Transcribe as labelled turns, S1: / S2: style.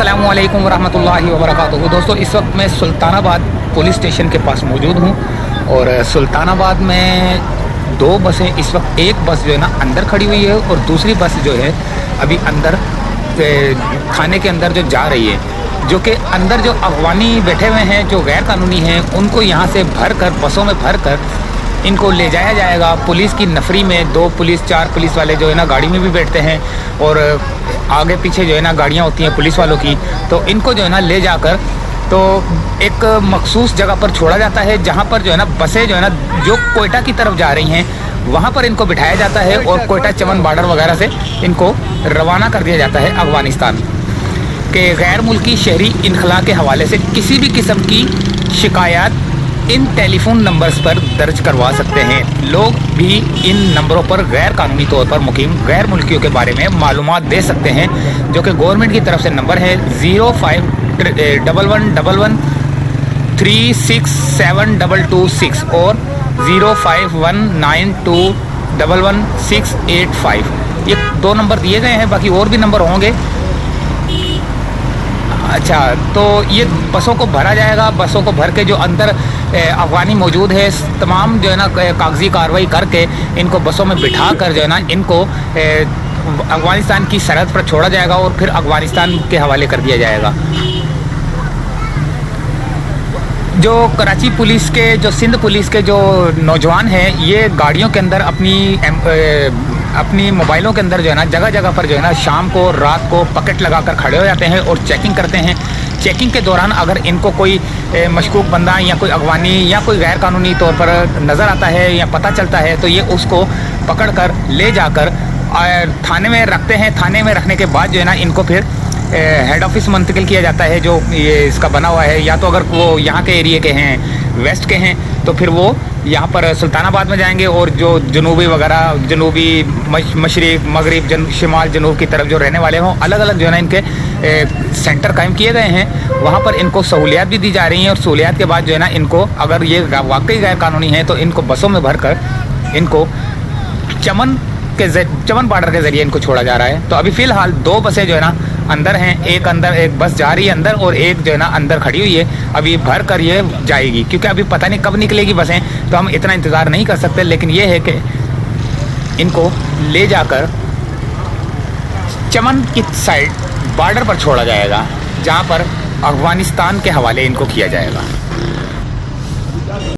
S1: अस्सलामु अलैकुम वरहमतुल्लाहि वबरकातुहू। दोस्तों, इस वक्त मैं सुल्तानाबाद पुलिस स्टेशन के पास मौजूद हूँ और सुल्तानाबाद में दो बसें इस वक्त, एक बस जो है ना अंदर खड़ी हुई है और दूसरी बस जो है अभी अंदर थाने के अंदर जो जा रही है, जो कि अंदर जो अफगानी बैठे हुए हैं, जो गैर कानूनी हैं, उनको यहाँ से भर कर, बसों में भर कर इनको ले जाया जाएगा। पुलिस की नफरी में दो पुलिस, चार पुलिस वाले जो है ना गाड़ी में भी बैठते हैं और आगे पीछे जो है ना गाड़ियाँ होती हैं पुलिस वालों की, तो इनको जो है ना ले जाकर तो एक मखसूस जगह पर छोड़ा जाता है, जहाँ पर जो है ना बसें जो है ना जो कोयटा की तरफ जा रही हैं वहाँ पर इनको बिठाया जाता है और कोयटा चमन बॉर्डर वगैरह से इनको रवाना कर दिया जाता है अफ़गानिस्तान के। गैर मुल्की शहरी इनखला के हवाले से किसी भी किस्म की शिकायत इन टेलीफोन नंबर्स पर दर्ज करवा सकते हैं। लोग भी इन नंबरों पर गैर कानूनी तौर पर मुकीम गैर मुल्कियों के बारे में मालूमात दे सकते हैं, जो कि गवर्नमेंट की तरफ से नंबर है 0511336722 और 0519211685। ये दो नंबर दिए गए हैं, बाकी और भी नंबर होंगे। अच्छा, तो ये बसों को भरा जाएगा। बसों को भर के जो अंदर अफ़गानी मौजूद है, तमाम जो है ना कागजी कार्रवाई करके इनको बसों में बिठा कर जो है ना इनको अफ़गानिस्तान की सरहद पर छोड़ा जाएगा और फिर अफ़गानिस्तान के हवाले कर दिया जाएगा। जो कराची पुलिस के, जो सिंध पुलिस के जो नौजवान हैं, ये गाड़ियों के अंदर अपनी मोबाइलों के अंदर जो है ना जगह जगह पर जो है ना शाम को, रात को पकेट लगाकर खड़े हो जाते हैं और चेकिंग करते हैं। चेकिंग के दौरान अगर इनको कोई मशकूक बंदा या कोई अफ़गानी या कोई गैर कानूनी तौर पर नज़र आता है या पता चलता है, तो ये उसको पकड़ कर ले जाकर थाने में रखते हैं। थाने में रखने के बाद जो है ना इनको फिर हेड ऑफिस मुंतकिल किया जाता है, जो ये इसका बना हुआ है। या तो अगर वो यहाँ के एरिए के हैं, वेस्ट के हैं, तो फिर वो यहाँ पर सुल्तानाबाद में जाएंगे और जो जनूबी वगैरह, जनूबी, मशरिक, मगरिब, शिमाल, जनूब की तरफ जो रहने वाले हों, अलग अलग जो है ना इनके सेंटर कायम किए गए हैं। वहाँ पर इनको सहूलियात भी दी जा रही हैं और सहूलियात के बाद जो है ना इनको, अगर ये वाकई गैर कानूनी है, तो इनको बसों में भर कर इनको चमन बॉर्डर के ज़रिए इनको छोड़ा जा रहा है। तो अभी फ़िलहाल दो बसें जो है ना अंदर हैं, एक बस जा रही है अंदर और एक जो है ना अंदर खड़ी हुई है। अभी भर कर ये जाएगी, क्योंकि अभी पता नहीं कब निकलेगी बसें, तो हम इतना इंतज़ार नहीं कर सकते। लेकिन ये है कि इनको ले जाकर चमन की साइड बॉर्डर पर छोड़ा जाएगा, जहाँ पर अफ़गानिस्तान के हवाले इनको किया जाएगा।